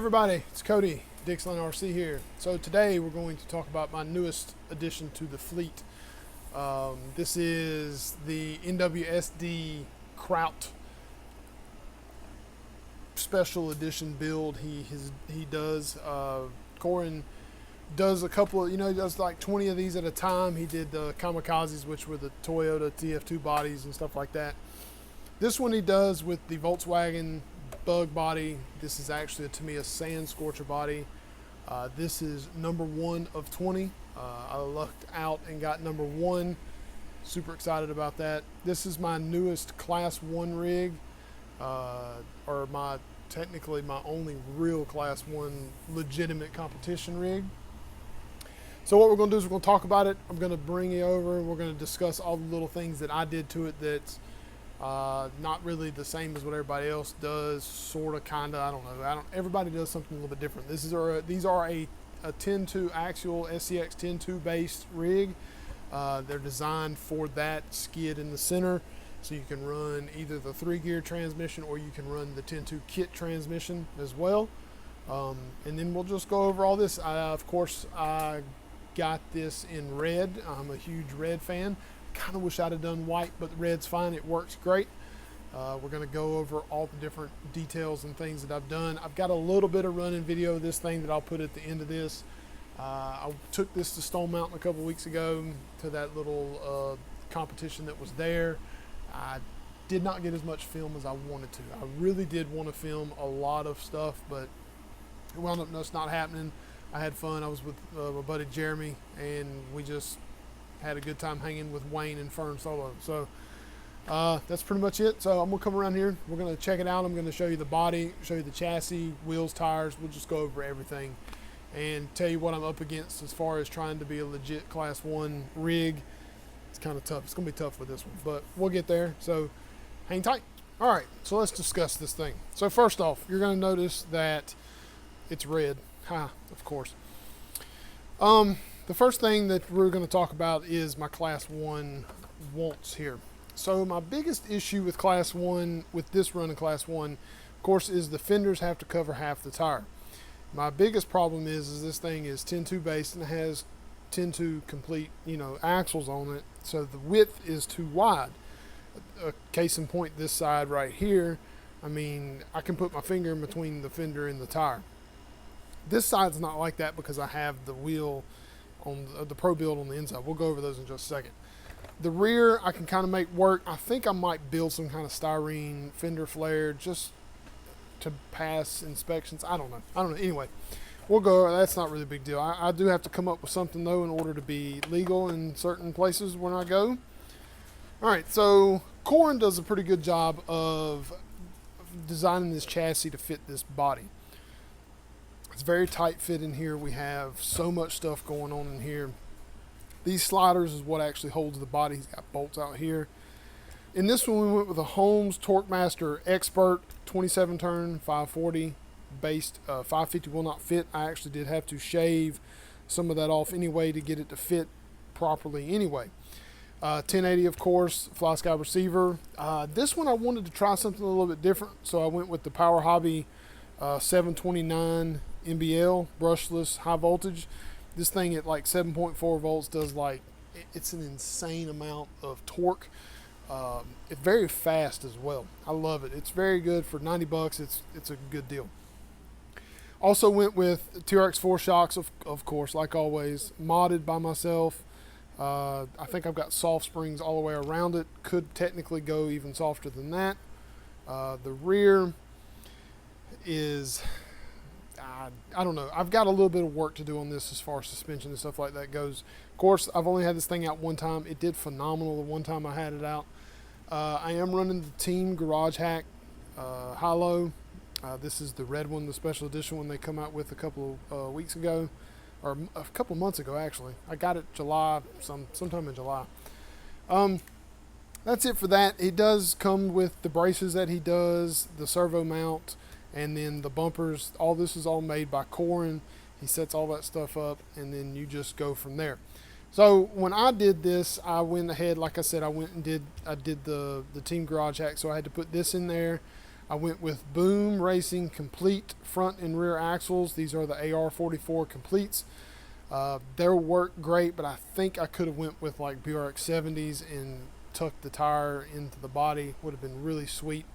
everybody, it's Cody, Dixon RC here. So today we're going to talk about my newest addition to the fleet. This is the Nwsd Kraut special edition build he does. Corin does a couple of, he does like 20 of these at a time. He did the Kamikazes, which were the Toyota TF2 bodies and stuff like that. This one he does with the Volkswagen bug body. This is actually to me a sand scorcher body. This is number 1 of 20. I lucked out and got number 1. Super excited about that. This is my newest class 1 rig, or technically my only real class 1 legitimate competition rig. So what we're going to do is we're going to talk about it. I'm going to bring you over and we're going to discuss all the little things that I did to it that's not really the same as what everybody else does, sort of, kind of, I don't know. Everybody does something a little bit different. These are a 10.2 axial SCX 10.2 based rig. They're designed for that skid in the center, so you can run either the 3-gear transmission or you can run the 10.2 kit transmission as well. And then we'll just go over all this. Of course, I got this in red. I'm a huge red fan. Kind of wish I'd have done white, but red's fine. It works great. We're going to go over all the different details and things that I've done. I've got a little bit of running video of this thing that I'll put at the end of this. I took this to Stone Mountain a couple weeks ago to that little competition that was there. I did not get as much film as I wanted to. I really did want to film a lot of stuff, but it wound up just not happening. I had fun. I was with my buddy Jeremy, and we just had a good time hanging with Wayne and Fern solo. So that's pretty much it. So I'm gonna come around here. We're gonna check it out. I'm gonna show you the body, show you the chassis, wheels, tires. We'll just go over everything and tell you what I'm up against as far as trying to be a legit class 1 rig. It's kind of tough. It's gonna be tough with this one, but we'll get there. So hang tight. All right, so let's discuss this thing. So first off, you're gonna notice that it's red. Of course. The first thing that we're going to talk about is my class 1 wants here. So my biggest issue with class 1, with this run in class 1, of course, is the fenders have to cover half the tire. My biggest problem is this thing is 10.2 based and it has 10.2 complete, axles on it. So the width is too wide. A case in point, this side right here, I can put my finger in between the fender and the tire. This side's not like that because I have the wheel on the Pro build on the inside. We'll go over those in just a second. The rear I can kind of make work. I think I might build some kind of styrene fender flare just to pass inspections. I don't know. Anyway, we'll go. That's not really a big deal. I do have to come up with something though in order to be legal in certain places when I go. All right, so Corin does a pretty good job of designing this chassis to fit this body. It's very tight fit in here. We have so much stuff going on in here. These sliders is what actually holds the body. He's got bolts out here. In this one, we went with a Holmes Torquemaster Expert 27 turn 540 based. 550 will not fit. I actually did have to shave some of that off anyway to get it to fit properly anyway. 1080, of course, fly sky receiver. This one I wanted to try something a little bit different, so I went with the Power Hobby 729 NBL brushless high voltage. This thing at like 7.4 volts does it's an insane amount of torque. It's very fast as well. I love it. It's very good for 90 bucks. It's a good deal. Also went with TRX4 shocks, of course, like always, modded by myself. I think I've got soft springs all the way around it. Could technically go even softer than that. The rear is, I don't know. I've got a little bit of work to do on this as far as suspension and stuff like that goes. Of course, I've only had this thing out one time. It did phenomenal the one time I had it out. I am running the Team Garage Hack high-low. This is the red one, the special edition one they come out with a couple of weeks ago, or a couple of months ago actually. I got it sometime in July. That's it for that. It does come with the braces that he does, the servo mount, and then the bumpers. All this is all made by Corin. He sets all that stuff up, and then you just go from there. So when I did this, I went ahead, like I said, I did the Team Garage Hack, so I had to put this in there. I went with Boom Racing Complete front and rear axles. These are the AR44 completes. They'll work great, but I think I could have went with like BRX 70s and tucked the tire into the body. Would have been really sweet.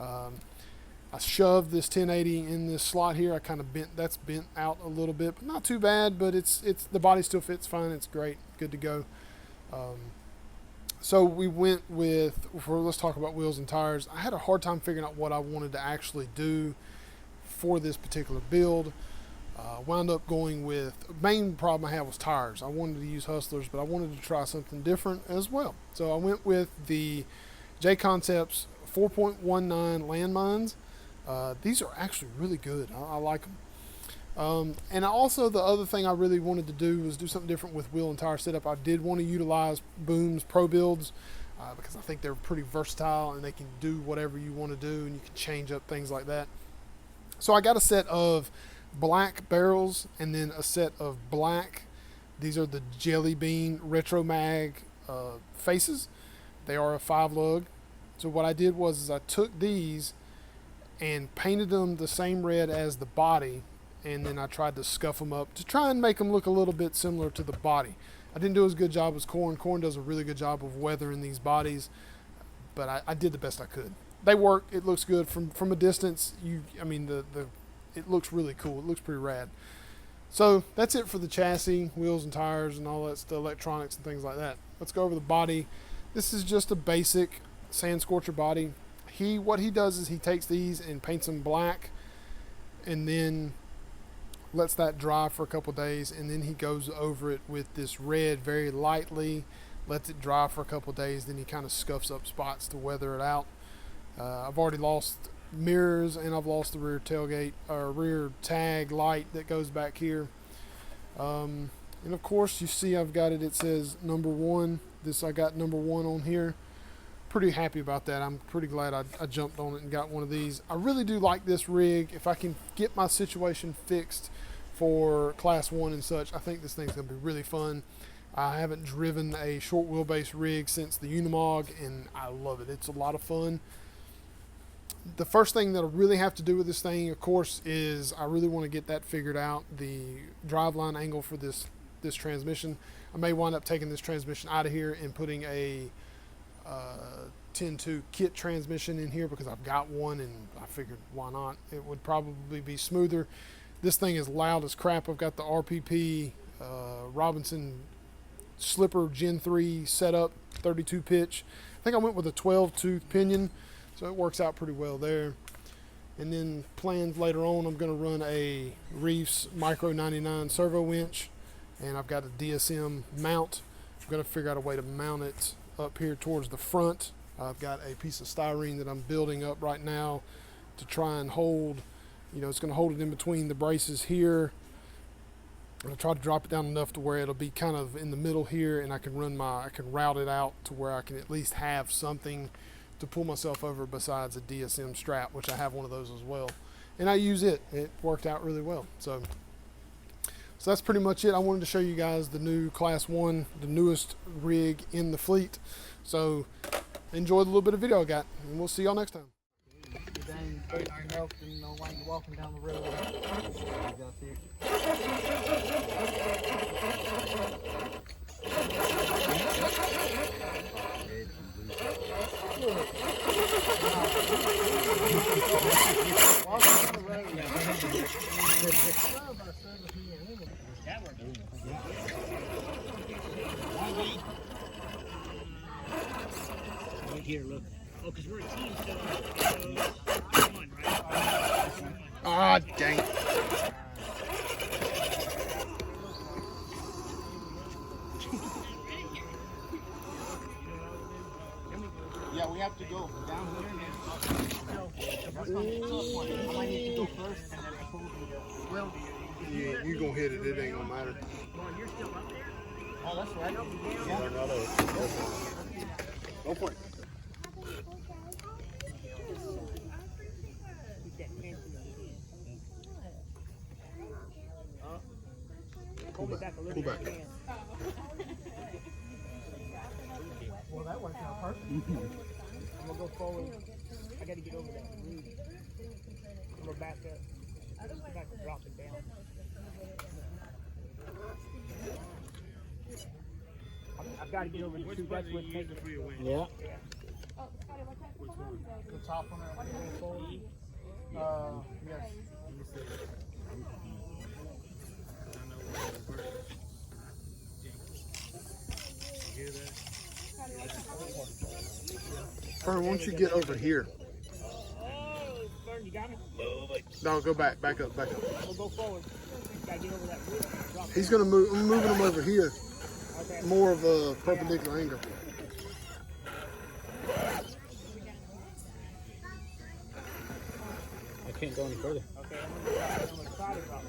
I shoved this 1080 in this slot here. I kind of bent out a little bit, but not too bad. But it's the body still fits fine. It's great, good to go. So we went with, let's talk about wheels and tires. I had a hard time figuring out what I wanted to actually do for this particular build. Wound up going with, main problem I had was tires. I wanted to use Hustlers, but I wanted to try something different as well. So I went with the J Concepts 4.19 landmines. These are actually really good. I like them. And also the other thing I really wanted to do was do something different with wheel and tire setup. I did want to utilize Boom's Pro Builds because I think they're pretty versatile and they can do whatever you want to do, and you can change up things like that. So I got a set of black barrels and then a set of black, these are the Jelly Bean Retro Mag faces. They are a 5 lug. So what I did was I took these and painted them the same red as the body, and then I tried to scuff them up to try and make them look a little bit similar to the body. I didn't do as good job as Corn. Corn does a really good job of weathering these bodies, but I did the best I could. They work. It looks good from a distance. It looks really cool. It looks pretty rad. So that's it for the chassis, wheels and tires, and all that stuff, electronics and things like that. Let's go over the body. This is just a basic Sand Scorcher body. What he does is he takes these and paints them black, and then lets that dry for a couple days, and then he goes over it with this red very lightly, lets it dry for a couple days, then he kind of scuffs up spots to weather it out. I've already lost mirrors, and I've lost the rear tailgate or rear tag light that goes back here. And of course you see I've got it says number 1. I got number 1 on here. Pretty happy about that. I'm pretty glad I jumped on it and got one of these. I really do like this rig. If I can get my situation fixed for class 1 and such, I think this thing's gonna be really fun. I haven't driven a short wheelbase rig since the Unimog, and I love it. It's a lot of fun. The first thing that I really have to do with this thing, of course, is I really want to get that figured out, the driveline angle for this transmission. I may wind up taking this transmission out of here and putting a 10.2 kit transmission in here because I've got one, and I figured why not. It would probably be smoother. This thing is loud as crap. I've got the RPP Robinson Slipper Gen 3 setup, 32 pitch. I think I went with a 12 tooth pinion, so it works out pretty well there. And then plans later on, I'm going to run a Reefs Micro 99 servo winch, and I've got a DSM mount. I'm going to figure out a way to mount it up here towards the front. I've got a piece of styrene that I'm building up right now to try and hold, it's going to hold it in between the braces here. I'll try to drop it down enough to where it'll be kind of in the middle here, and I can route it out to where I can at least have something to pull myself over besides a DSM strap, which I have one of those as well. And I use it. It worked out really well. So that's pretty much it. I wanted to show you guys the new Class 1, the newest rig in the fleet. So enjoy the little bit of video I got, and we'll see y'all next time. Walking down the road. Here, look. Oh, because we're a team, so come on, right? Ah, dang. Yeah, we have to go down here now. That's going to be a tough one. I might need to go first, and then supposedly go. Well, Yeah, you gonna hit it. It ain't gonna matter. well, you're still up there? Oh, that's right. Yeah. Go for it. Pull me back a little Pull back. bit. Well, that worked out perfect. I'm going to go forward. I got to get over that root. I'm gonna back up. I'm back to drop it down. I've got to get over the tree. That's what takes it. Yeah. The top one. Yes. Fern, why don't you get over here? Oh, Vern, you got me? No, go back up. We'll go forward. Gotta get over that root. Drop it. He's gonna move. I'm moving him over here, Okay. more of a perpendicular angle. I can't go any further. Okay, I'm gonna try to drop it.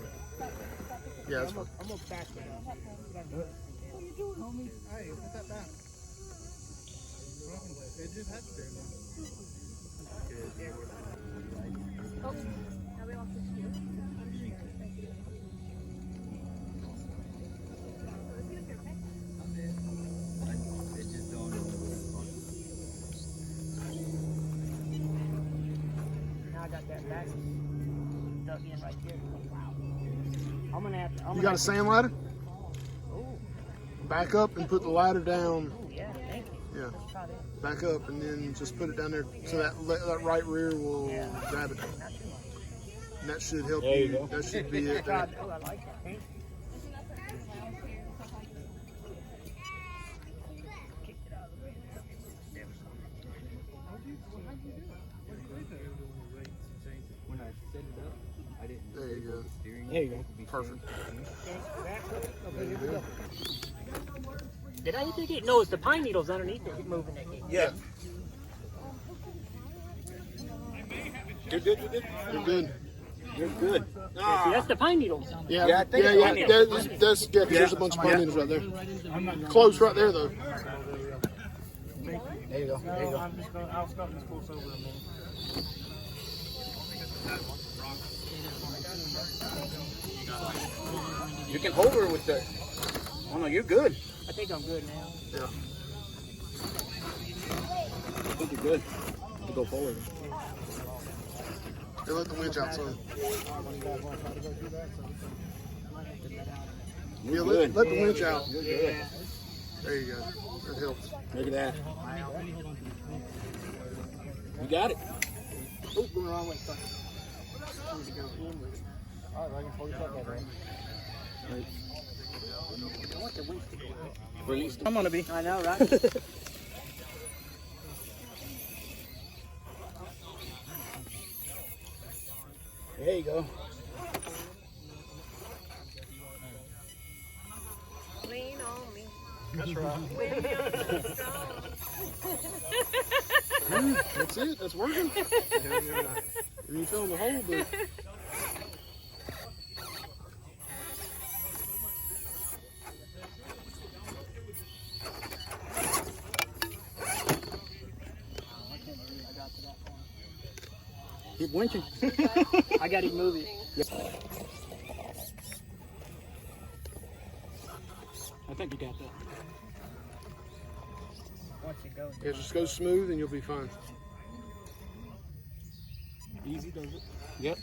Yeah, that's fine. I'm gonna back it up. What are you doing, homie? Hey, put that back. It just has to be. Oh, now we lost the shoe. Now I got that back dug in right here. Wow. I'm gonna have to. You got a sand ladder? Ooh, Back up and put the ladder down. ooh, yeah, thank you. Yeah, Let's try that. back up and then just put it down there so that right rear will grab it. Not too much. And that should help There you you. go. That should be it. God, oh, I like that. Thank you. Kick it out of the way. When I set it up, I didn't There you go. There you go. Perfect. Okay, here we go. Did I hit the gate? No, it's the pine needles underneath it moving that gate. Yeah. You're good. You're good. You're good. You're good. See, that's the pine needles. Yeah, Yeah, I think yeah, it's yeah. pine needles. That's yeah. 'Cause there's a bunch of pine needles right there. Close right there though. There you go. There you go. I'm just gonna, I'll stop this course over a minute. You can hold her with the. Oh no, you're good. I think I'm good now. Yeah. I think you're good to go forward. They let the winch out some. You're Yeah, good. let the winch out. You're good. There you go. That helps. Look at that. You got it. Oh, going the wrong way. Sorry. Need to go in with it. All right, I can pull yourself over. I want the winch to go out. Release. I'm gonna be. I know, right? There you go. Lean on me. That's right. When you're strong. That's it. That's working. You feel the hole, but Keep winching. I gotta move it. I think you got that. Once it goes. yeah, just go smooth and you'll be fine. Easy does it. Yep.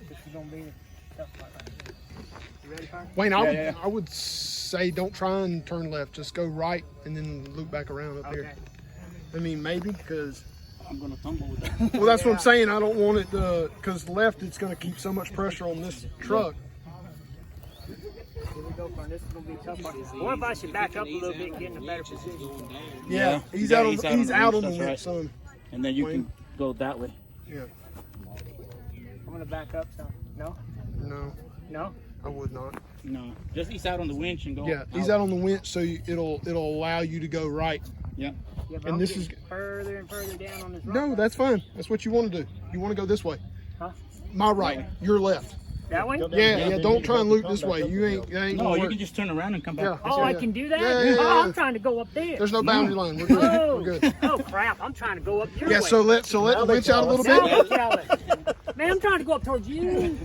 This is gonna be tough part right here. You ready, Fire? Wayne, Yeah. I would say don't try and turn left. Just go right and then loop back around up Okay. here. I mean, maybe because. I'm gonna tumble with that. Well, that's what I'm saying. I don't want it to, because left, it's going to keep so much pressure on this truck. Here we go, Fern. This is gonna be a tough part. Or if I should back up a little bit and get in a better position. Yeah, he's Yeah, out on he's the, out on he's the out winch, on the that's winch right. some. And then you Wayne. can go that way. Yeah, I'm gonna back up some. No? no, No? I would not. No, just ease out on the winch and go. Yeah, he's out on the winch, so it'll allow you to go right. Yeah. Yeah, but And I'm this getting is- further and further down on this rock. No, that's fine. That's what you want to do. You want to go this way. Huh? My right, your left. That way? Yeah, don't try and loop this way. You ain't that ain't No, gonna you work. can just turn around and come back. Yeah. Oh, I Yeah. can do that? Yeah, yeah, Oh, yeah. I'm trying to go up there. There's no boundary line. We're good. Oh, We're good. oh crap! I'm trying to go up your Yeah, way. so let the winch out a little Now bit. they're jealous. Man, I'm trying to go up towards you.